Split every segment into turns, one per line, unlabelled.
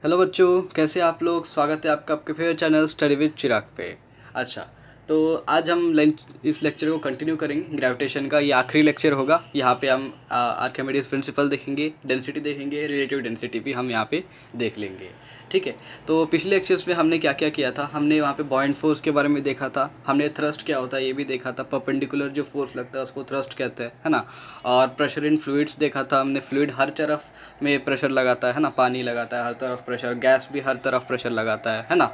Hello बच्चों, कैसे आप लोग। स्वागत है आपका आपके फेवरेट चैनल स्टडी विद चिराग पे। अच्छा, तो आज हम इस लेक्चर को कंटिन्यू करेंगे। ग्रेविटेशन का ये आखिरी लेक्चर होगा। यहाँ पे हम आर्किमिडीज प्रिंसिपल देखेंगे, डेंसिटी देखेंगे, रिलेटिव डेंसिटी भी हम यहाँ पे देख लेंगे। ठीक है, तो पिछले लेक्चर्स में हमने क्या क्या किया था। हमने वहाँ पे बॉयंट फोर्स के बारे में देखा था, हमने थ्रस्ट क्या होता है ये भी देखा था, परपेंडिकुलर जो फोर्स लगता है उसको थ्रस्ट कहते हैं, है ना। और प्रेशर इन फ्लूइड्स देखा था हमने। फ्लूइड हर तरफ में प्रेशर लगाता है ना, पानी लगाता है हर तरफ प्रेशर, गैस भी हर तरफ प्रेशर लगाता है ना।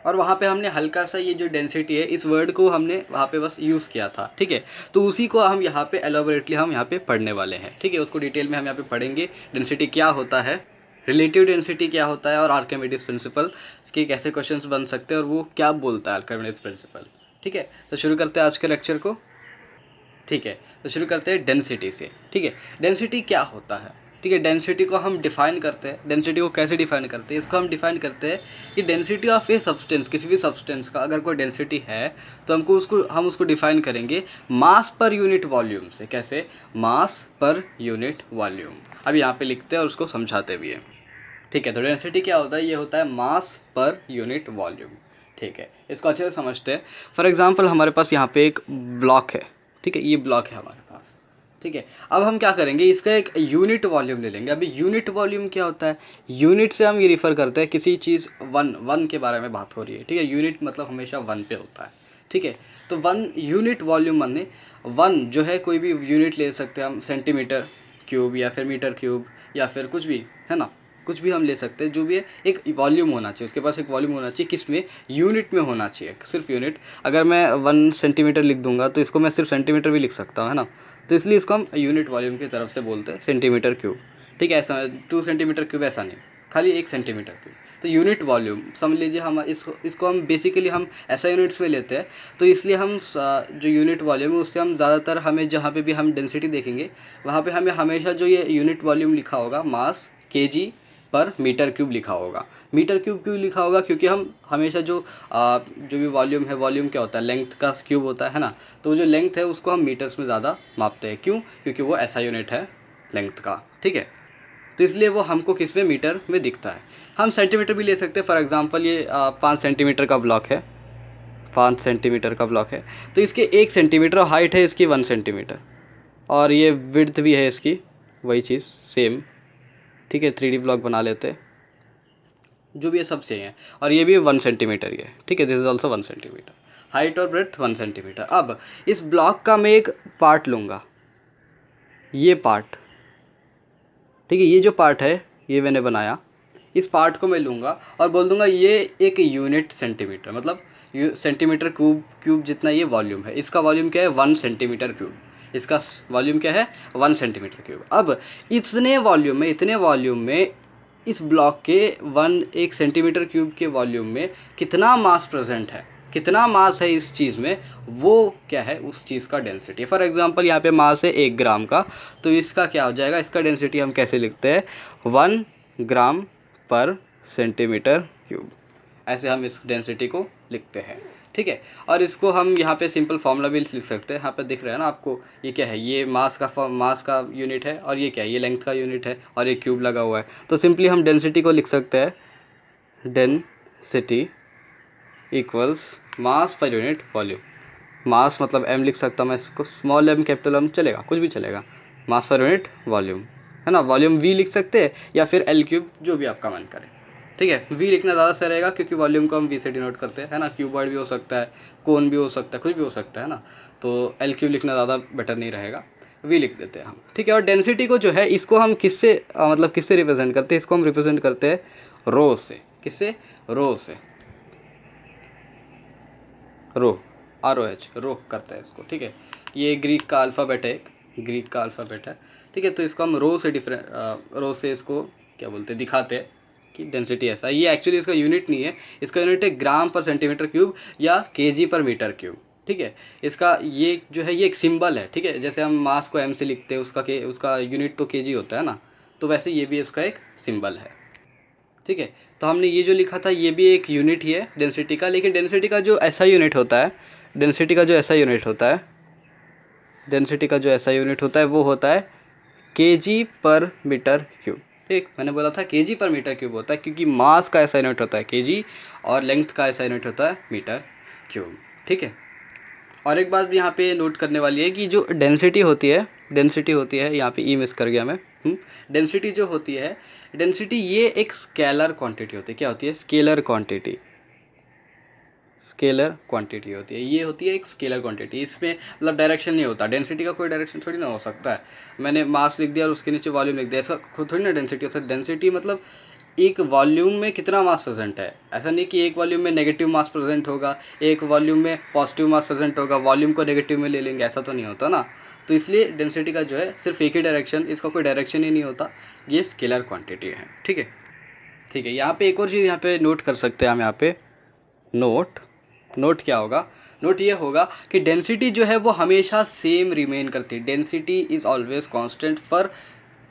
और वहाँ पे हमने हल्का सा ये जो डेंसिटी है इस वर्ड को हमने वहाँ पे बस यूज़ किया था। ठीक है, तो उसी को हम यहाँ पे एलोबरेटली हम यहाँ पे पढ़ने वाले हैं। ठीक है, उसको डिटेल में हम यहाँ पे पढ़ेंगे। डेंसिटी क्या होता है, रिलेटिव डेंसिटी क्या होता है, और आर्किमिडीज प्रिंसिपल के कैसे क्वेश्चंस बन सकते हैं और वो क्या बोलता है आर्किमिडीज प्रिंसिपल। ठीक है, तो शुरू करते हैं आज के लेक्चर को। ठीक है, तो शुरू करते हैं डेंसिटी से। ठीक है, डेंसिटी क्या होता है। ठीक है, डेंसिटी को हम डिफाइन करते हैं। डेंसिटी को कैसे डिफाइन करते हैं, इसको हम डिफाइन करते हैं कि डेंसिटी ऑफ ए सब्सटेंस, किसी भी सब्सटेंस का अगर कोई डेंसिटी है तो हम उसको डिफाइन करेंगे मास पर यूनिट वॉल्यूम से। कैसे, मास पर यूनिट वॉल्यूम। अब यहाँ पे लिखते हैं और उसको समझाते भी हैं। ठीक है, तो डेंसिटी क्या होता है, ये होता है मास पर यूनिट वॉल्यूम। ठीक है, इसको अच्छे से समझते हैं। फॉर एग्जांपल हमारे पास यहाँ पे एक ब्लॉक है। ठीक है, ये ब्लॉक है हमारे पास। ठीक है, अब हम क्या करेंगे, इसका एक यूनिट वॉल्यूम ले लेंगे। अभी यूनिट वॉल्यूम क्या होता है, यूनिट से हम ये रिफ़र करते हैं किसी चीज़ वन वन के बारे में बात हो रही है। ठीक है, यूनिट मतलब हमेशा वन पे होता है। ठीक है, तो वन यूनिट वॉल्यूम माने वन जो है, कोई भी यूनिट ले सकते हैं हम, सेंटीमीटर क्यूब या फिर मीटर क्यूब या फिर कुछ भी, है ना। कुछ भी हम ले सकते हैं, जो भी है एक वॉल्यूम होना चाहिए, उसके पास एक वॉल्यूम होना चाहिए। किस में, यूनिट में होना चाहिए, सिर्फ यूनिट। अगर मैं 1 सेंटीमीटर लिख दूंगा तो इसको मैं सिर्फ सेंटीमीटर भी लिख सकता हूँ, है ना। तो इसलिए इसको हम यूनिट वॉल्यूम की तरफ से बोलते हैं, सेंटीमीटर क्यूब। ठीक है, ऐसा 2 सेंटीमीटर क्यूब ऐसा नहीं, खाली 1 सेंटीमीटर क्यूब। तो यूनिट वॉल्यूम समझ लीजिए। हम इसको हम बेसिकली हम ऐसा यूनिट्स में लेते हैं। तो इसलिए हम जो यूनिट वॉल्यूम है उससे हम ज़्यादातर, हमें जहाँ पे भी हम डेंसिटी देखेंगे वहाँ पे हमें हमेशा जो ये यूनिट वॉल्यूम लिखा होगा, मास केजी पर मीटर क्यूब लिखा होगा। मीटर क्यूब क्यों लिखा होगा, क्योंकि हम हमेशा जो भी वॉल्यूम है, वॉल्यूम क्या होता है, लेंथ का क्यूब होता है ना। तो जो लेंथ है उसको हम मीटर्स में ज़्यादा मापते हैं। क्यों, क्योंकि वो ऐसा यूनिट है लेंथ का। ठीक है, तो इसलिए वो हमको किस में, मीटर में दिखता है। हम सेंटीमीटर भी ले सकते हैं। फॉर एग्जांपल ये 5 सेंटीमीटर का ब्लॉक है, 5 सेंटीमीटर का ब्लॉक है। तो इसके 1 सेंटीमीटर हाइट है, इसकी 1 सेंटीमीटर, और ये विड्थ भी है इसकी, वही चीज़ सेम। ठीक है, 3D ब्लॉक बना लेते हैं, जो भी है सब सेम है। और ये भी 1 सेंटीमीटर ही है। ठीक है, this is also 1 centimetre, height और ब्रेथ 1 सेंटीमीटर। अब इस ब्लॉक का मैं एक पार्ट लूँगा, ये पार्ट। ठीक है, ये जो पार्ट है ये मैंने बनाया, इस पार्ट को मैं लूँगा और बोल दूंगा ये एक यूनिट सेंटीमीटर, मतलब सेंटीमीटर क्यूब जितना ये वॉल्यूम है। इसका वॉल्यूम क्या है, 1 सेंटीमीटर क्यूब। इसका वॉल्यूम क्या है, 1 सेंटीमीटर क्यूब। अब इतने वॉल्यूम में इस ब्लॉक के 1 सेंटीमीटर क्यूब के वॉल्यूम में कितना मास प्रेजेंट है, कितना मास है इस चीज़ में, वो क्या है, उस चीज़ का डेंसिटी। फॉर एग्जांपल यहाँ पे मास है 1 ग्राम का, तो इसका क्या हो जाएगा, इसका डेंसिटी हम कैसे लिखते हैं, 1 ग्राम पर सेंटीमीटर क्यूब। ऐसे हम इस डेंसिटी को लिखते हैं। ठीक है, और इसको हम यहाँ पे सिंपल फार्मूला भी लिख सकते हैं। यहाँ पे दिख रहा है ना आपको, ये क्या है, ये मास का यूनिट है, और ये क्या है, ये लेंथ का यूनिट है, और ये क्यूब लगा हुआ है। तो सिंपली हम डेंसिटी को लिख सकते हैं, डेंसिटी इक्वल्स मास पर यूनिट वॉल्यूम। मास मतलब m लिख सकता हूँ मैं, इसको स्मॉल m कैपिटल m चलेगा, कुछ भी चलेगा। मास पर यूनिट वॉल्यूम, है ना। वॉल्यूम v लिख सकते हैं या फिर l क्यूब, जो भी आपका मन करे। ठीक है, v लिखना ज़्यादा सही रहेगा, क्योंकि वॉल्यूम को हम v से डिनोट करते हैं, है ना। क्यूबॉइड भी हो सकता है, कोन भी हो सकता है, कुछ भी हो सकता है ना। तो l क्यूब लिखना ज़्यादा बेटर नहीं रहेगा, v लिख देते हैं हम। ठीक है, और डेंसिटी को जो है इसको हम किससे मतलब किससे रिप्रेजेंट करते हैं, इसको हम रिप्रेजेंट करते हैं रो से। किससे, रो से, रो, ROH, रो करता है इसको। ठीक है, ये ग्रीक का अल्फ़ाबेट है, एक ग्रीक का अल्फ़ाबेट है। ठीक है, तो इसको हम रो से इसको क्या बोलते हैं, दिखाते हैं कि डेंसिटी ऐसा है। ये एक्चुअली इसका यूनिट नहीं है, इसका यूनिट है ग्राम पर सेंटीमीटर क्यूब या केजी पर मीटर क्यूब। ठीक है, इसका ये जो है ये एक सिंबल है। ठीक है, जैसे हम मास को m से लिखते हैं, उसका यूनिट तो केजी होता है ना, तो वैसे ये भी उसका एक सिंबल है। ठीक है, तो हमने ये जो लिखा था ये भी एक यूनिट ही है डेंसिटी का, लेकिन डेंसिटी का जो ऐसा यूनिट होता है, डेंसिटी का जो ऐसा यूनिट होता है, डेंसिटी का जो ऐसा यूनिट होता है वो होता है केजी पर मीटर क्यूब। ठीक, मैंने बोला था केजी पर मीटर क्यूब होता है क्योंकि मास का ऐसा यूनिट होता है केजी और लेंथ का ऐसा यूनिट होता है मीटर क्यूब। ठीक है, और एक बात यहाँ पे नोट करने वाली है कि जो डेंसिटी होती है यहाँ पे ई मिस कर गया मैं। डेंसिटी जो होती है, डेंसिटी ये एक स्केलर क्वांटिटी होती है। क्या होती है? स्केलर क्वांटिटी होती है। ये होती है एक स्केलर क्वांटिटी। इसमें मतलब डायरेक्शन नहीं होता। डेंसिटी का कोई डायरेक्शन थोड़ी ना हो सकता है। मैंने मास लिख दिया और उसके नीचे वॉल्यूम लिख दिया, ऐसा खुद थोड़ी ना डेंसिटी हो सकता। डेंसिटी मतलब एक वॉल्यूम में कितना मास प्रेजेंट है। ऐसा नहीं कि एक वॉल्यूम में नेगेटिव मास प्रेजेंट होगा, एक वॉल्यूम में पॉजिटिव मास प्रेजेंट होगा, वॉल्यूम को नेगेटिव में ले लेंगे, ऐसा तो नहीं होता ना। तो इसलिए डेंसिटी का जो है सिर्फ एक ही डायरेक्शन, इसका कोई डायरेक्शन ही नहीं होता। ये स्केलर क्वांटिटी है। ठीक है, ठीक है। यहाँ पे एक और चीज़ यहाँ पे नोट कर सकते हैं हम। यहाँ पे नोट क्या होगा? नोट ये होगा कि डेंसिटी जो है वो हमेशा सेम रिमेन करती है। Density is always constant for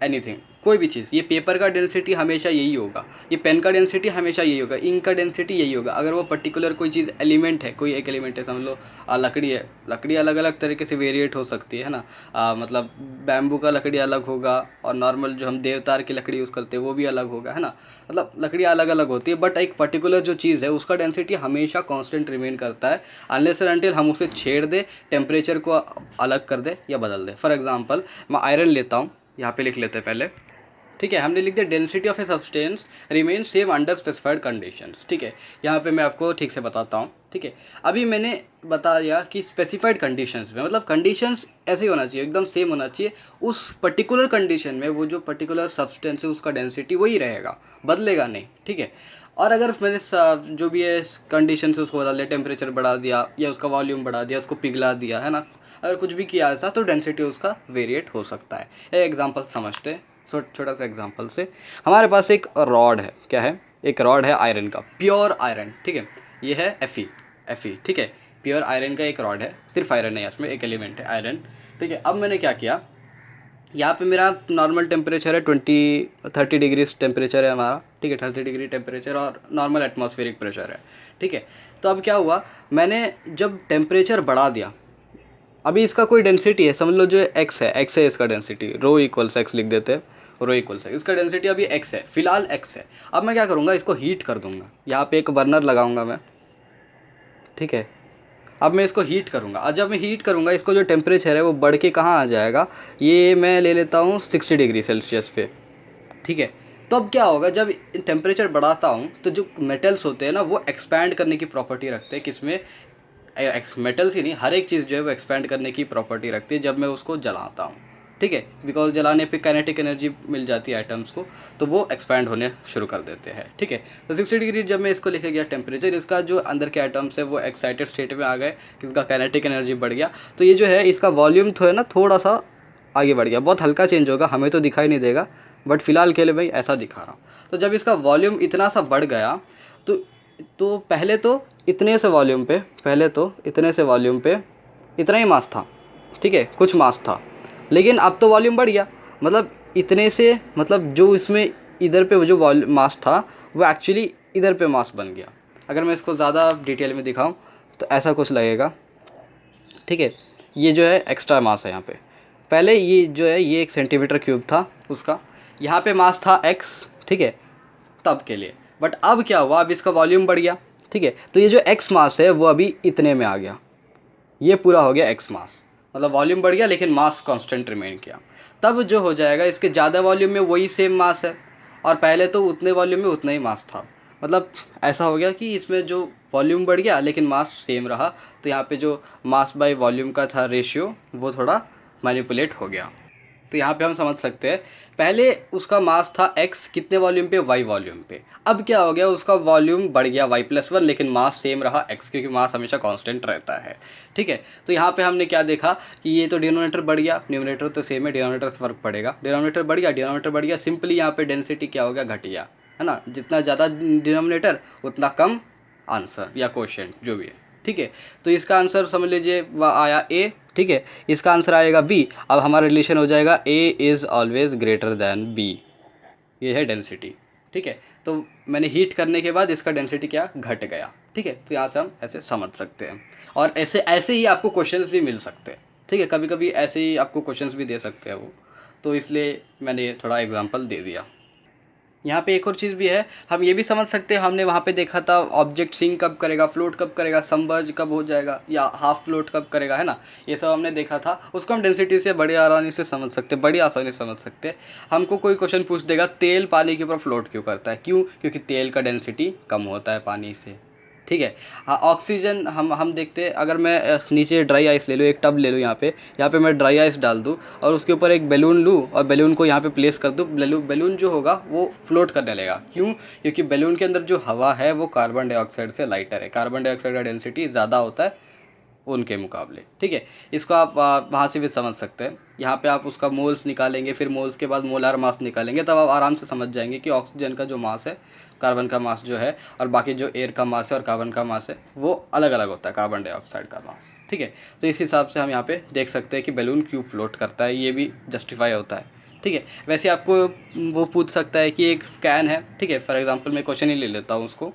anything, कोई भी चीज़। ये पेपर का डेंसिटी हमेशा यही होगा, ये पेन का डेंसिटी हमेशा यही होगा, इंक का डेंसिटी यही होगा। अगर वो पर्टिकुलर कोई चीज़ एलिमेंट है, कोई एक एलिमेंट है, समझ लो लकड़ी है। लकड़ी अलग अलग तरीके से वेरिएट हो सकती है ना। मतलब बैम्बू का लकड़ी अलग होगा और नॉर्मल जो हम देवदार की लकड़ी यूज़ करते हैं वो भी अलग होगा, है ना। मतलब लकड़ी अलग अलग होती है, बट एक पर्टिकुलर जो चीज़ है उसका डेंसिटी हमेशा कॉन्स्टेंट रिमेन करता है, अनलेस एंड अनटिल हम उसे छेड़ दे, टेम्परेचर को अलग कर दे या बदल दे। फॉर एग्जाम्पल मैं आयरन लेता हूँ, यहाँ पे लिख लेते हैं पहले। ठीक है, हमने लिख दिया density of a substance remain same under specified conditions. ठीक है, यहाँ पे मैं आपको ठीक से बताता हूँ। ठीक है, अभी मैंने बताया कि स्पेसिफाइड कंडीशंस में मतलब कंडीशंस ऐसे ही होना चाहिए, एकदम सेम होना चाहिए। उस पर्टिकुलर कंडीशन में वो जो पर्टिकुलर सब्सटेंस है उसका डेंसिटी वही रहेगा, बदलेगा नहीं। ठीक है, और अगर मैंने जो भी है कंडीशन से उसको बदल दिया, टेम्परेचर बढ़ा दिया या उसका वॉल्यूम बढ़ा दिया, उसको पिघला दिया, है ना, अगर कुछ भी किया ऐसा तो डेंसिटी उसका वेरिएट हो सकता है। एक एग्जांपल समझते हैं, छोटा सा एग्जांपल से। हमारे पास एक रॉड है, क्या है? एक रॉड है आयरन का, प्योर आयरन। ठीक है, ये है एफई। ठीक है, प्योर आयरन का एक रॉड है, सिर्फ आयरन है, इसमें एक एलिमेंट है आयरन। ठीक है, अब मैंने क्या किया, यहाँ पे मेरा नॉर्मल टेम्परेचर है 30 डिग्री टेम्परेचर है हमारा। ठीक है, 30 डिग्री टेम्परेचर और नॉर्मल एटमॉस्फेरिक प्रेशर है। ठीक है, तो अब क्या हुआ, मैंने जब टेम्परेचर बढ़ा दिया, अभी इसका कोई डेंसिटी है, समझ लो जो एक्स है इसका डेंसिटी, रो इक्वल्स एक्स लिख देते हैं, रो इक्वल्स है, इसका डेंसिटी अभी एक्स है, फिलहाल एक्स है। अब मैं क्या करूँगा, इसको हीट कर दूंगा, यहाँ पे एक बर्नर लगाऊंगा मैं। ठीक है, अब मैं इसको हीट करूँगा, और जब मैं हीट करूँगा इसको जो टेम्परेचर है वो बढ़ के कहाँ आ जाएगा, ये मैं ले लेता हूँ 60 डिग्री सेल्सियस पे। ठीक है, तो अब क्या होगा, जब टेम्परेचर बढ़ाता हूँ तो जो मेटल्स होते हैं ना वो एक्सपैंड करने की प्रॉपर्टी रखते हैं। किसमें? मेटल्स ही नहीं, हर एक चीज़ जो है वो एक्सपैंड करने की प्रॉपर्टी रखती है जब मैं उसको जलाता हूँ। ठीक है, बिकॉज जलाने पे काइनेटिक एनर्जी मिल जाती है आइटम्स को, तो वो एक्सपैंड होने शुरू कर देते हैं। ठीक है, तो 60 डिग्री जब मैं इसको लेके गया टेम्परेचर, इसका जो अंदर के आइटम्स है वो एक्साइटेड स्टेट में आ गए, इसका काइनेटिक एनर्जी बढ़ गया। तो ये जो है इसका वॉल्यूम तो है ना थोड़ा सा आगे बढ़ गया, बहुत हल्का चेंज होगा, हमें तो दिखाई नहीं देगा, बट फिलहाल के लिए भाई ऐसा दिखा रहा हूँ। तो जब इसका वॉल्यूम इतना सा बढ़ गया तो पहले तो इतने से वॉल्यूम पे इतना ही मास था। ठीक है, कुछ मास था, लेकिन अब तो वॉल्यूम बढ़ गया, मतलब इतने से, मतलब जो इसमें इधर पे जो मास था वो एक्चुअली इधर पे मास बन गया। अगर मैं इसको ज़्यादा डिटेल में दिखाऊं तो ऐसा कुछ लगेगा। ठीक है, ये जो है एक्स्ट्रा मास है यहाँ पे। पहले ये जो है ये 1 सेंटीमीटर क्यूब था उसका, यहाँ पे मास था x। ठीक है, तब के लिए, बट अब क्या हुआ, अब इसका वॉल्यूम बढ़ गया। ठीक है, तो ये जो x मास है वो अभी इतने में आ गया, ये पूरा हो गया x मास, मतलब वॉल्यूम बढ़ गया लेकिन मास कांस्टेंट रिमेन किया। तब जो हो जाएगा, इसके ज़्यादा वॉल्यूम में वही सेम मास है और पहले तो उतने वॉल्यूम में उतना ही मास था, मतलब ऐसा हो गया कि इसमें जो वॉल्यूम बढ़ गया लेकिन मास सेम रहा। तो यहाँ पे जो मास बाय वॉल्यूम का था रेशियो वो थोड़ा मैनिपुलेट हो गया। तो यहाँ पे हम समझ सकते हैं, पहले उसका मास था x कितने वॉल्यूम पे, y वॉल्यूम पे। अब क्या हो गया, उसका वॉल्यूम बढ़ गया y+1 लेकिन मास सेम रहा x, क्योंकि मास हमेशा कांस्टेंट रहता है। ठीक है, तो यहाँ पे हमने क्या देखा कि ये तो डिनोमिनेटर बढ़ गया, न्यूमरेटर तो सेम है, डिनोमिनेटर से फर्क पड़ेगा, डिनोमिनेटर बढ़ गया, सिंपली यहाँ पे डेंसिटी क्या हो गया, घट गया, है ना। जितना ज़्यादा डिनोमिनेटर उतना कम आंसर या क्वेश्चन जो भी है। ठीक है, तो इसका आंसर समझ लीजिए वह आया ए। ठीक है, इसका आंसर आएगा बी। अब हमारा रिलेशन हो जाएगा A is always greater than B, ये है डेंसिटी। ठीक है, तो मैंने हीट करने के बाद इसका डेंसिटी क्या घट गया। ठीक है, तो यहाँ से हम ऐसे समझ सकते हैं, और ऐसे ही आपको क्वेश्चंस भी मिल सकते हैं। ठीक है, कभी कभी ऐसे ही आपको क्वेश्चंस भी दे सकते हैं वो, तो इसलिए मैंने थोड़ा एग्जांपल दे दिया। यहाँ पे एक और चीज़ भी है, हम ये भी समझ सकते हैं, हमने वहाँ पे देखा था ऑब्जेक्ट सिंक कब करेगा, फ्लोट कब करेगा, सबमर्ज कब हो जाएगा या हाफ फ्लोट कब करेगा, है ना। ये सब हमने देखा था, उसको हम डेंसिटी से बड़ी आसानी से समझ सकते हैं, बड़ी आसानी से समझ सकते हैं। हमको कोई क्वेश्चन पूछ देगा तेल पानी के ऊपर फ्लोट क्यों करता है, क्यों, क्योंकि तेल का डेंसिटी कम होता है पानी से, ठीक है। हाँ, ऑक्सीजन हम देखते हैं, अगर मैं नीचे ड्राई आइस ले लूँ, एक टब ले लूँ, यहाँ पे मैं ड्राई आइस डाल दूँ और उसके ऊपर एक बैलून लूँ और बैलून को यहाँ पे प्लेस कर दूँ, बैलून जो होगा वो फ्लोट करने लगेगा। क्यों, क्योंकि बैलून के अंदर जो हवा है वो कार्बन डाइऑक्साइड से लाइटर है, कार्बन डाइऑक्साइड का डेंसिटी ज़्यादा होता है उनके मुकाबले, ठीक है। इसको आप वहाँ से भी समझ सकते हैं। यहाँ पे आप उसका मोल्स निकालेंगे, फिर मोल्स के बाद मोलार मास निकालेंगे, तब आप आराम से समझ जाएंगे कि ऑक्सीजन का जो मास है, कार्बन का मास जो है, और बाकी जो एयर का मास है और कार्बन का मास है, वो अलग अलग होता है, कार्बन डाइऑक्साइड का मास, ठीक है। तो इस हिसाब से हम यहाँ पे देख सकते हैं कि बैलून क्यों फ्लोट करता है, ये भी जस्टिफाई होता है, ठीक है। वैसे आपको वो पूछ सकता है कि एक कैन है, ठीक है, फॉर एग्जाम्पल मैं क्वेश्चन ही ले लेता हूँ उसको,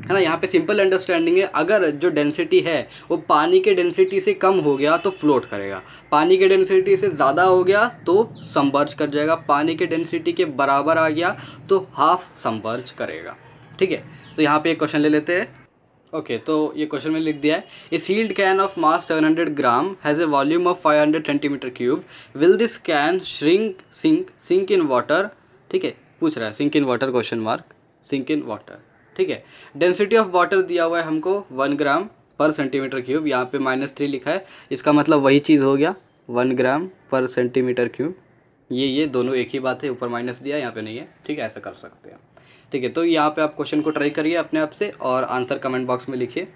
है ना। यहाँ पे सिंपल अंडरस्टैंडिंग है, अगर जो डेंसिटी है वो पानी के डेंसिटी से कम हो गया तो फ्लोट करेगा, पानी के डेंसिटी से ज़्यादा हो गया तो सबमर्ज कर जाएगा, पानी के डेंसिटी के बराबर आ गया तो हाफ सबमर्ज करेगा, ठीक है। तो यहाँ पे एक क्वेश्चन ले लेते हैं। ओके, तो ये क्वेश्चन में लिख दिया है, a sealed can of mass 700 gram has a volume of 500 centimetre cube, will this can sink in water, ठीक है, पूछ रहा है sink in water, question mark, sink in water, ठीक है। डेंसिटी ऑफ वाटर दिया हुआ है हमको 1 ग्राम पर सेंटीमीटर क्यूब, यहाँ पे -3 लिखा है, इसका मतलब वही चीज़ हो गया 1 ग्राम पर सेंटीमीटर क्यूब, ये दोनों एक ही बात है, ऊपर माइनस दिया यहाँ पे नहीं है, ठीक है, ऐसा कर सकते हैं, ठीक है। तो यहाँ पे आप क्वेश्चन को ट्राई करिए अपने आप से और आंसर कमेंट बॉक्स में लिखिए,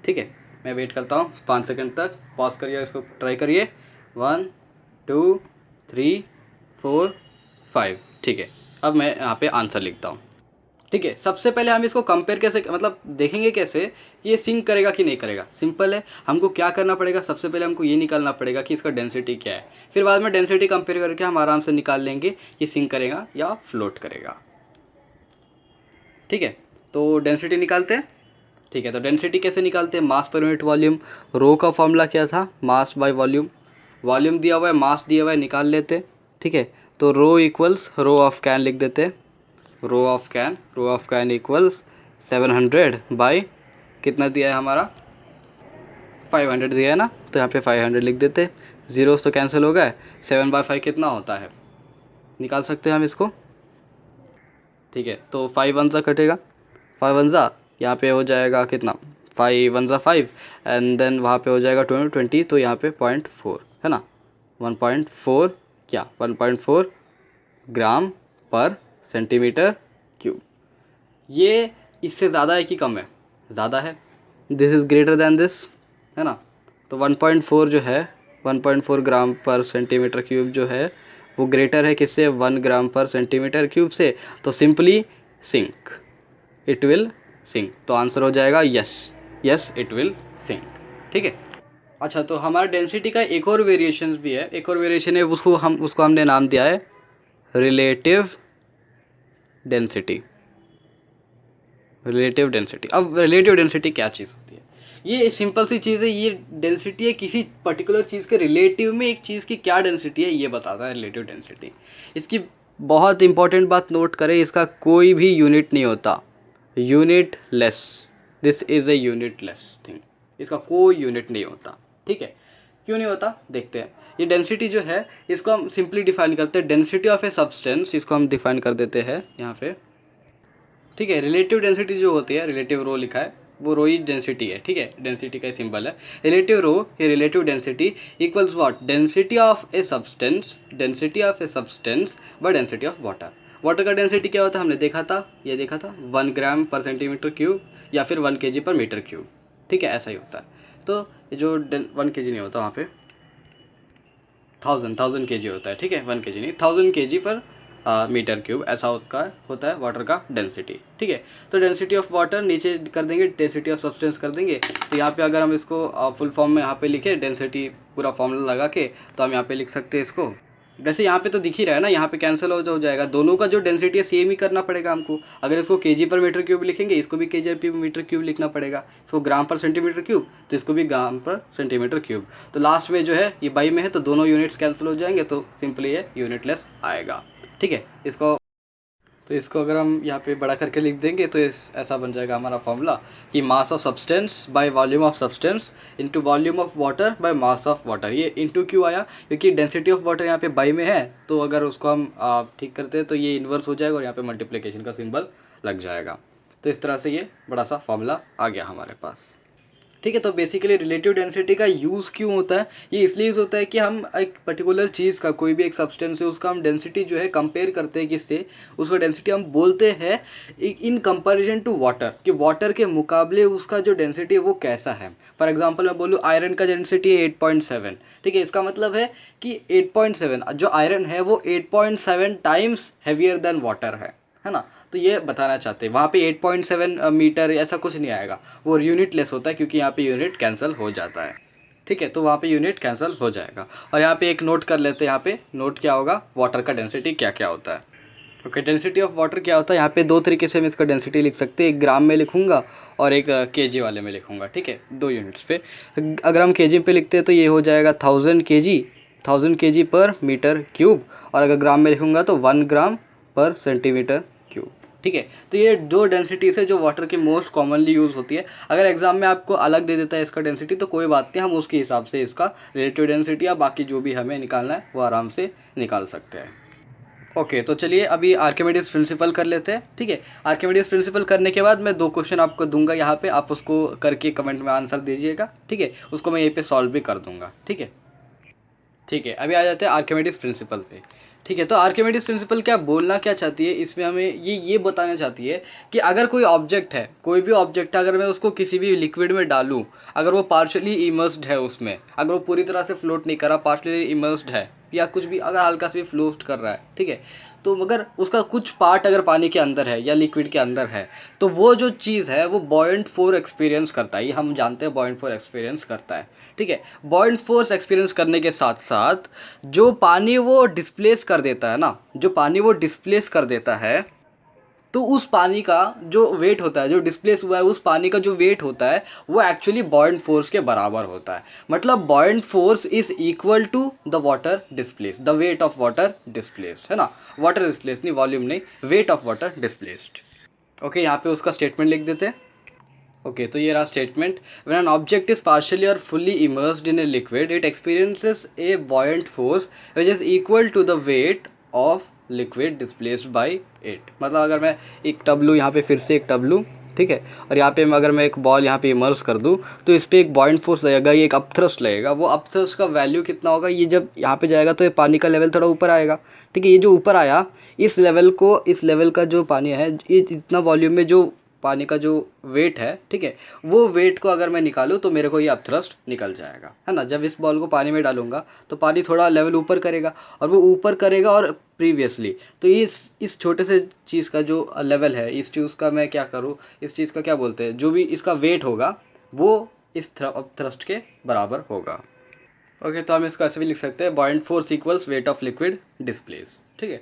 ठीक है। मैं वेट करता हूँ 5 सेकंड तक, पॉज करिए, इसको ट्राई करिए, 1 2 3 4 5, ठीक है। अब मैं यहाँ पे आंसर लिखता हूँ, ठीक है। सबसे पहले हम इसको कंपेयर कैसे, मतलब देखेंगे कैसे ये सिंक करेगा कि नहीं करेगा। सिंपल है, हमको क्या करना पड़ेगा, सबसे पहले हमको ये निकालना पड़ेगा कि इसका डेंसिटी क्या है, फिर बाद में डेंसिटी कंपेयर करके हम आराम से निकाल लेंगे कि सिंक करेगा या फ्लोट करेगा, ठीक है। तो डेंसिटी निकालते हैं, ठीक है। तो डेंसिटी कैसे निकालते हैं, मास पर यूनिट वॉल्यूम, रो का फॉर्मूला क्या था, मास बाय वॉल्यूम, वॉल्यूम दिया हुआ है, मास दिया हुआ है, निकाल लेते, ठीक है। तो rho equals rho of can लिख देते, rho of can equals 700 by कितना दिया है हमारा 500 दिया है ना, तो यहाँ पे 500 लिख देते, जीरोस तो कैंसिल हो गए, 7/5 कितना होता है, निकाल सकते हैं हम इसको, ठीक है। तो 5 1 सा कटेगा, 5 1 सा यहाँ पे हो जाएगा कितना, 5 1 सा 5 एंड देन वहाँ पे हो जाएगा 20, तो यहाँ पे 0.4 है ना, 1.4 क्या 1.4 ग्राम पर सेंटीमीटर क्यूब। ये इससे ज़्यादा है कि कम है, ज़्यादा है, this is greater than this, है ना। तो 1.4 जो है 1.4 ग्राम पर सेंटीमीटर क्यूब जो है वो ग्रेटर है किससे, 1 ग्राम पर सेंटीमीटर क्यूब से, तो simply sink, it will sink. तो आंसर हो जाएगा यस इट विल सिंक, ठीक है। अच्छा, तो हमारा डेंसिटी का एक और वेरिएशंस भी है, एक और वेरिएशन है, उसको हमने नाम दिया है रिलेटिव डेंसिटी। रिलेटिव डेंसिटी, अब रिलेटिव डेंसिटी क्या चीज़ होती है, ये सिंपल सी चीज़ है, ये डेंसिटी है किसी पर्टिकुलर चीज़ के रिलेटिव में एक चीज़ की क्या डेंसिटी है ये बताता है रिलेटिव डेंसिटी। इसकी बहुत इंपॉर्टेंट बात नोट करें, इसका कोई भी यूनिट नहीं होता, unit less, this is a unit less thing, इसका कोई यूनिट नहीं होता, ठीक है। क्यों नहीं होता देखते हैं। ये डेंसिटी जो है इसको हम सिंपली डिफाइन करते हैं, डेंसिटी ऑफ ए सब्सटेंस, इसको हम डिफाइन कर देते हैं यहाँ पे, ठीक है। रिलेटिव डेंसिटी जो होती है, रिलेटिव रो लिखा है, वो रो ही डेंसिटी है, ठीक है, डेंसिटी का सिंबल है रिलेटिव रो या relative density equals what, density of a substance by density of water. Water का डेंसिटी क्या होता है, हमने देखा था, ये देखा था 1 ग्राम पर सेंटीमीटर क्यूब या फिर 1 kg पर मीटर क्यूब, ठीक है, ऐसा ही होता है। तो जो 1 kg नहीं होता, वहाँ पे 1000 kg होता है, ठीक है, 1 kg नहीं, 1000 kg पर मीटर क्यूब, ऐसा होता है वाटर का डेंसिटी, ठीक है। तो डेंसिटी ऑफ वाटर नीचे कर देंगे, डेंसिटी ऑफ सब्सटेंस कर देंगे, तो यहाँ पे अगर हम इसको फुल फॉर्म में यहाँ पे लिखे डेंसिटी पूरा फॉर्मूला लगा के, तो हम यहाँ पे लिख सकते हैं इसको, वैसे यहाँ पे तो दिख ही रहा है ना, यहाँ पे कैंसिल हो जाएगा, दोनों का जो डेंसिटी है सेम ही करना पड़ेगा हमको। अगर इसको kg पर मीटर क्यूब लिखेंगे, इसको भी kg पर मीटर क्यूब लिखना पड़ेगा, इसको ग्राम पर सेंटीमीटर क्यूब तो इसको भी ग्राम पर सेंटीमीटर क्यूब, तो लास्ट में जो है ये बाई में है तो दोनों यूनिट्स कैंसिल हो जाएंगे, तो सिंपली ये यूनिटलेस आएगा, ठीक है। इसको तो इसको अगर हम यहाँ पे बड़ा करके लिख देंगे तो ऐसा बन जाएगा हमारा फॉर्मूला कि mass of substance by volume of substance into volume of water by mass of water. ये इनटू क्यों आया, क्योंकि डेंसिटी ऑफ वाटर यहाँ पे बाई में है, तो अगर उसको हम ठीक करते हैं तो ये इन्वर्स हो जाएगा और यहाँ पे मल्टीप्लिकेशन का सिंबल लग जाएगा। तो इस तरह से ये बड़ा सा फॉर्मूला आ गया हमारे पास। ठीक है, तो बेसिकली रिलेटिव डेंसिटी का यूज़ क्यों होता है, ये इसलिए यूज़ होता है कि हम एक पर्टिकुलर चीज़ का, कोई भी एक सब्सटेंस है उसका हम डेंसिटी जो है कंपेयर करते हैं किससे, उसका डेंसिटी हम बोलते हैं इन कंपैरिजन टू वाटर, कि वाटर के मुकाबले उसका जो डेंसिटी है वो कैसा है। फॉर एग्जांपल मैं बोलूँ आयरन का डेंसिटी है 8.7, ठीक है, इसका मतलब है कि 8.7 जो आयरन है वो 8.7 टाइम्स हैवियर देन वाटर है ना। तो ये बताना चाहते हैं, वहाँ पे 8.7 मीटर ऐसा कुछ नहीं आएगा, वो यूनिट लेस होता है क्योंकि यहाँ पे यूनिट कैंसिल हो जाता है। ठीक है, तो वहाँ पे यूनिट कैंसिल हो जाएगा। और यहाँ पे एक नोट कर लेते हैं, यहाँ पे नोट क्या होगा, वाटर का डेंसिटी क्या क्या होता है। ओके, डेंसिटी ऑफ वाटर क्या होता है, यहाँ पे दो तरीके से हम इसका डेंसिटी लिख सकते हैं, एक ग्राम में लिखूंगा और एक केजी वाले में लिखूंगा। ठीक है, दो यूनिट्स पे। अगर हम केजी पे लिखते हैं तो ये हो जाएगा 1000 kg पर मीटर क्यूब, और अगर ग्राम में लिखूंगा तो 1 ग्राम पर सेंटीमीटर क्यूब। ठीक है, तो ये दो डेंसिटीज है जो वाटर की मोस्ट कॉमनली यूज़ होती है। अगर एग्जाम में आपको अलग दे देता है इसका डेंसिटी तो कोई बात नहीं, हम उसके हिसाब से इसका रिलेटिव डेंसिटी या बाकी जो भी हमें निकालना है वो आराम से निकाल सकते हैं। ओके, तो चलिए अभी आर्किमिडीज प्रिंसिपल कर लेते हैं। ठीक है, आर्किमिडीज प्रिंसिपल करने के बाद मैं दो क्वेश्चन आपको दूंगा यहाँ पे, आप उसको करके कमेंट में आंसर दीजिएगा। ठीक है, उसको मैं यहीं पे सॉल्व भी कर दूंगा। ठीक है, अभी आ जाते हैं आर्किमिडीज प्रिंसिपल पे। ठीक है, तो आर्किमिडीज प्रिंसिपल क्या बोलना क्या चाहती है, इसमें हमें ये बताना चाहती है कि अगर कोई ऑब्जेक्ट है, कोई भी ऑब्जेक्ट है, अगर मैं उसको किसी भी लिक्विड में डालूं, अगर वो पार्शियली इमर्स्ड है उसमें, अगर वो पूरी तरह से फ्लोट नहीं कर रहा, पार्शियली इमर्स्ड है, या कुछ भी अगर हल्का सा भी फ्लोट कर रहा है, ठीक है, तो अगर उसका कुछ पार्ट अगर पानी के अंदर है या लिक्विड के अंदर है, तो वो जो चीज़ है वो बॉयंट फोर्स एक्सपीरियंस करता है। ये हम जानते हैं बॉयंट फोर्स एक्सपीरियंस करता है। ठीक है, बॉयंट फोर्स एक्सपीरियंस करने के साथ साथ जो पानी वो डिस्प्लेस कर देता है ना, जो पानी वो डिस्प्लेस कर देता है, तो उस पानी का जो वेट होता है, जो डिस्प्लेस हुआ है उस पानी का जो वेट होता है वो एक्चुअली बॉयंट फोर्स के बराबर होता है। मतलब buoyant force is equal to the water displace, the weight of water displaced, है ना, वाटर डिस्प्लेस नहीं, वॉल्यूम नहीं, weight of water displaced. Okay, यहाँ पे उसका स्टेटमेंट लिख देते हैं। ओके, तो ये रहा statement. When an object is partially और fully immersed in a liquid it experiences a buoyant force which is equal to the weight of liquid displaced by it. मतलब अगर मैं एक टब लूँ, यहाँ पे फिर से एक टब लूँ, ठीक है, और यहाँ पे अगर मैं एक बॉल यहाँ पे इमर्स कर दूँ तो इस पर एक बॉयंट फोर्स लगेगा, ये एक अपथ्रस्ट लगेगा। वो अपथ्रस्ट का वैल्यू कितना होगा, ये जब यहाँ पे जाएगा तो ये पानी का लेवल थोड़ा ऊपर आएगा। ठीक है, ये जो ऊपर आया, इस लेवल का जो पानी है, ये इतना वॉल्यूम में जो पानी का जो वेट है, ठीक है, वो वेट को अगर मैं निकालूँ तो मेरे को ये अपथ्रस्ट निकल जाएगा, है ना। जब इस बॉल को पानी में डालूंगा तो पानी थोड़ा लेवल ऊपर करेगा, और वो ऊपर करेगा और प्रीवियसली, तो इस छोटे से चीज़ का जो लेवल है, इस चीज़ का मैं क्या करूँ, इस चीज़ का क्या बोलते हैं, जो भी इसका वेट होगा वो इस थ्रस्ट के बराबर होगा। ओके, तो हम इसको ऐसे भी लिख सकते हैं, buoyant force equals wait of liquid displace. ठीक है,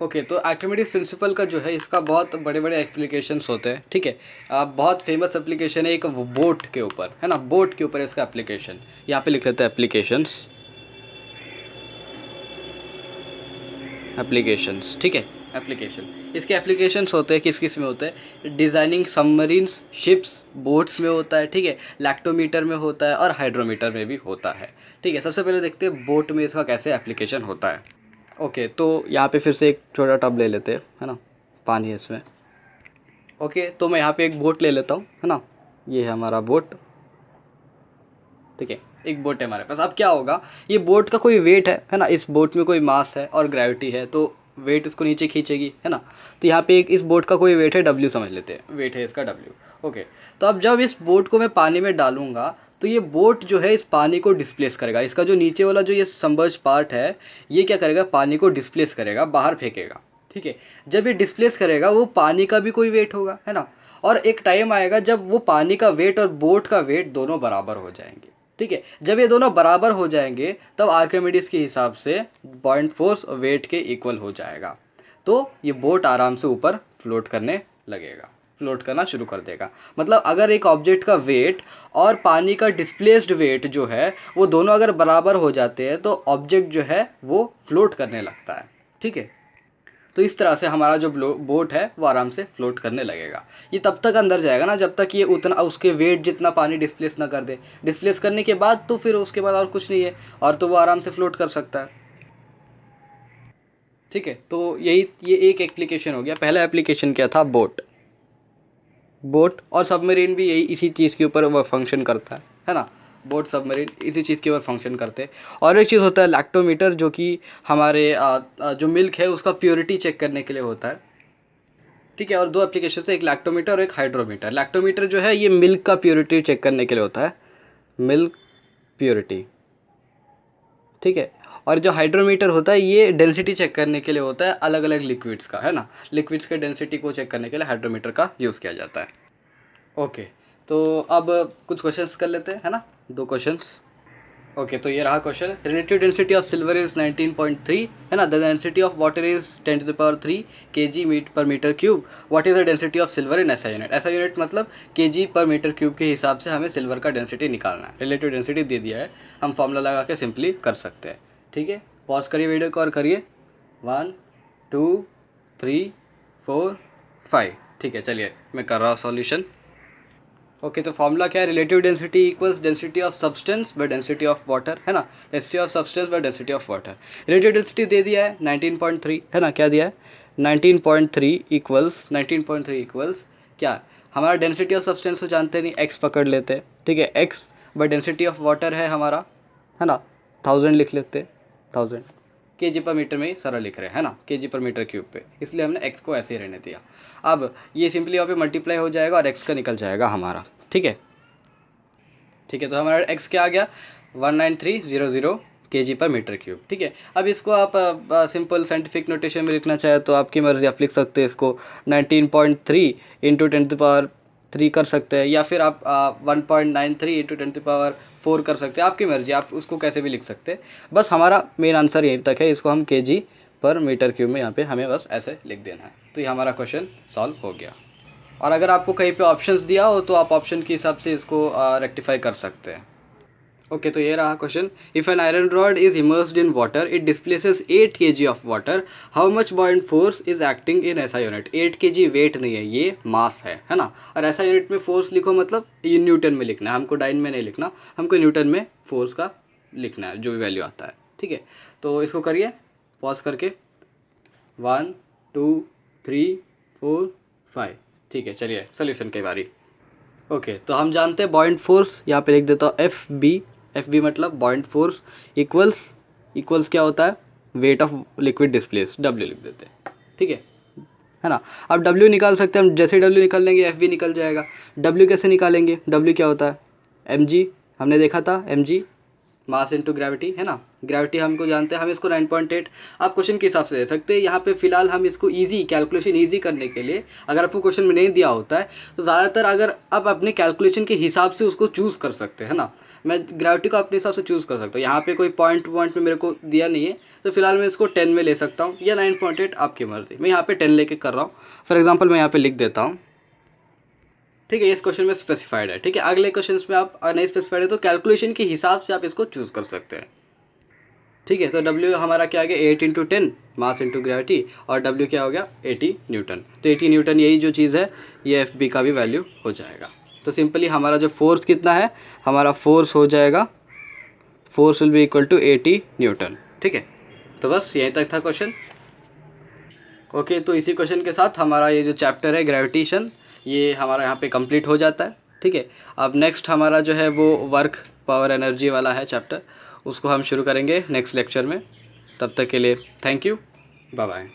ओके, तो आर्किमिडीज प्रिंसिपल का जो है इसका बहुत बड़े बड़े एप्लीकेशंस होते हैं। ठीक है, बहुत फेमस एप्लीकेशन है एक बोट के ऊपर, है ना, बोट के ऊपर इसका एप्लीकेशन, यहाँ पे लिख लेते हैं एप्लीकेशंस। ठीक है, एप्लीकेशन, इसके एप्लीकेशंस होते हैं किस किस में होते हैं, डिज़ाइनिंग सबमरीन्स, शिप्स, बोट्स में होता है। ठीक है, लैक्टोमीटर में होता है और हाइड्रोमीटर में भी होता है। ठीक है, सबसे पहले देखते हैं बोट में इसका कैसे एप्लीकेशन होता है। ओके, तो यहाँ पे फिर से एक छोटा टब ले लेते हैं, है ना, पानी है इसमें। ओके, तो मैं यहाँ पे एक बोट ले लेता हूँ, है ना, ये है हमारा बोट। ठीक है, एक बोट है हमारे पास। अब क्या होगा, ये बोट का कोई वेट है ना, इस बोट में कोई मास है और ग्रेविटी है, तो वेट इसको नीचे खींचेगी, है ना। तो यहाँ पे एक इस बोट का कोई वेट है, W समझ लेते हैं, वेट है इसका W। ओके, तो अब जब इस बोट को मैं पानी में डालूंगा तो ये बोट जो है इस पानी को डिस्प्लेस करेगा। इसका जो नीचे वाला जो ये सबमर्ज पार्ट है, ये क्या करेगा, पानी को डिस्प्लेस करेगा, बाहर फेंकेगा। ठीक है, जब ये डिस्प्लेस करेगा वो पानी का भी कोई वेट होगा, है ना, और एक टाइम आएगा जब वो पानी का वेट और बोट का वेट दोनों बराबर हो जाएंगे। ठीक है, जब ये दोनों बराबर हो जाएंगे तब आर्किमिडीज के हिसाब से बॉयंट फोर्स और वेट के इक्वल हो जाएगा, तो ये बोट आराम से ऊपर फ्लोट करने लगेगा, फ्लोट करना शुरू कर देगा। मतलब अगर एक ऑब्जेक्ट का वेट और पानी का डिस्प्लेस्ड वेट जो है वो दोनों अगर बराबर हो जाते हैं तो ऑब्जेक्ट जो है वो फ्लोट करने लगता है। ठीक है, तो इस तरह से हमारा जो बोट है वो आराम से फ्लोट करने लगेगा। ये तब तक अंदर जाएगा ना जब तक ये उतना उसके वेट जितना पानी डिस्प्लेस ना कर दे। डिस्प्लेस करने के बाद तो फिर उसके बाद और कुछ नहीं है, और तो वो आराम से फ्लोट कर सकता है। ठीक है, तो ये एक एप्लीकेशन हो गया। पहला एप्लीकेशन क्या था? बोट और सबमरीन भी यही इसी चीज़ के ऊपर फंक्शन करता है ना। बोट सबमरीन इसी चीज़ के ऊपर फंक्शन करते हैं। और एक चीज़ होता है लैक्टोमीटर, जो कि हमारे जो मिल्क है उसका प्योरिटी चेक करने के लिए होता है। ठीक है, और दो एप्लीकेशन है, एक लैक्टोमीटर और एक हाइड्रोमीटर। लैक्टोमीटर जो है ये मिल्क का प्योरिटी चेक करने के लिए होता है, मिल्क प्योरिटी। ठीक है, और जो हाइड्रोमीटर होता है ये डेंसिटी चेक करने के लिए होता है, अलग अलग लिक्विड्स का, है ना। लिक्विड्स के डेंसिटी को चेक करने के लिए हाइड्रोमीटर का यूज़ किया जाता है। ओके, तो अब कुछ क्वेश्चंस कर लेते हैं, है ना, 2 क्वेश्चंस। ओके, तो ये रहा question. Relative density of silver is 19.3, है ना। The density of water is 10⁻³ kg per metre cube. What is the density of silver in SI unit? SI unit मतलब kg पर मीटर क्यूब के हिसाब से हमें सिल्वर का density निकालना है। रिलेटिव डेंसिटी दे दिया है, हम फॉर्मूला लगा के सिंपली कर सकते हैं। ठीक है, पॉज करिए वीडियो को और करिए। 1 2 3 4 5। ठीक है, चलिए मैं कर रहा हूँ सॉल्यूशन। ओके, तो फॉर्मूला क्या है? Relative density equals density of substance by density of water, है ना। Density of substance by density of water. Relative density दे दिया है 19.3, है ना। क्या दिया है? 19.3 इक्वल्स क्या? हमारा डेंसिटी ऑफ सब्सटेंस तो जानते नहीं, x पकड़ लेते हैं। ठीक है, x bye density of water है हमारा, है ना, 1000 लिख लेते हैं। 1000 kg पर मीटर में ही सारा लिख रहे हैं, है ना, kg पर मीटर क्यूब पे, इसलिए हमने x को ऐसे ही रहने दिया। अब ये सिंपली यहाँ पे मल्टीप्लाई हो जाएगा और x का निकल जाएगा हमारा। ठीक है, ठीक है, तो हमारा x क्या आ गया? 19300 kg पर मीटर क्यूब। ठीक है, अब इसको आप सिंपल साइंटिफिक नोटेशन में लिखना चाहे तो आपकी मर्जी, आप लिख सकते हैं इसको 19.3 इंटू 10⁻³ कर सकते हैं, या फिर आप 1.93 इंटू 10⁻⁴ कर सकते हैं, आपकी मर्जी, आप उसको कैसे भी लिख सकते हैं। बस हमारा मेन आंसर यहीं तक है, इसको हम kg पर मीटर क्यूब में यहाँ पे हमें बस ऐसे लिख देना है। तो ये हमारा क्वेश्चन सॉल्व हो गया। और अगर आपको कहीं पे ऑप्शंस दिया हो तो आप ऑप्शन के हिसाब से इसको रेक्टिफाई कर सकते हैं। ओके, तो ये रहा question. If an iron rod is immersed in water, it displaces 8 kg of water, how much buoyant force is acting in SI unit? 8 kg weight नहीं है, ये मास है ना। और SI यूनिट में फोर्स लिखो मतलब ये न्यूटन में लिखना है, हमको डाइन में नहीं लिखना, हमको न्यूटन में फोर्स का लिखना है, जो भी वैल्यू आता है। ठीक है, तो इसको करिए पॉज करके। 1 2 3 4 5। ठीक है, चलिए सोल्यूशन की बारी। ओके, तो हम जानते हैं बॉइंट फोर्स, यहाँ पे लिख देता हूँ एफ बी मतलब बॉइंट फोर्स इक्वल्स क्या होता है? Wait of liquid displace, W लिख देते हैं। ठीक है ना। अब W निकाल सकते हैं हम, जैसे W निकाल लेंगे एफ बी निकल जाएगा। W कैसे निकालेंगे? W क्या होता है? mg, हमने देखा था mg मास इनटू ग्रेविटी, है ना। ग्रेविटी हमको जानते हैं, हम इसको 9.8 आप क्वेश्चन के हिसाब से दे सकते हैं। यहाँ पे फिलहाल हम इसको कैलकुलेशन ईजी करने के लिए, अगर आपको क्वेश्चन में नहीं दिया होता है तो ज़्यादातर अगर आप अपने कैलकुलेशन के हिसाब से उसको चूज़ कर सकते हैं, है ना। मैं ग्रेविटी को अपने हिसाब से चूज़ कर सकता हूँ। यहाँ पे कोई पॉइंट में मेरे को दिया नहीं है, तो फिलहाल मैं इसको 10 में ले सकता हूँ या 9.8, आपकी मर्जी। मैं यहाँ पे 10 लेके कर रहा हूँ। फॉर एग्जाम्पल मैं यहाँ पे लिख देता हूँ। ठीक है, इस क्वेश्चन में स्पेसिफाइड है। ठीक है, अगले क्वेश्चन में आप नहीं स्पेसिफाइड है तो कैलकुलेशन के हिसाब से आप इसको चूज़ कर सकते हैं। ठीक है, तो W हमारा क्या आ गया? 8 इंटू 10 मास इंटू ग्रेविटी, और W क्या हो गया? 80 न्यूटन। तो 80 न्यूटन यही जो चीज़ है, ये FB का भी वैल्यू हो जाएगा। तो सिंपली हमारा जो फोर्स कितना है, हमारा फोर्स हो जाएगा, force will be equal to 80 newton. ठीक है, तो बस यहीं तक था क्वेश्चन। ओके, तो इसी क्वेश्चन के साथ हमारा ये जो चैप्टर है ग्रेविटेशन, ये हमारा यहाँ पे कंप्लीट हो जाता है। ठीक है, अब नेक्स्ट हमारा जो है वो वर्क पावर एनर्जी वाला है चैप्टर, उसको हम शुरू करेंगे नेक्स्ट लेक्चर में। तब तक के लिए थैंक यू, बाय बाय।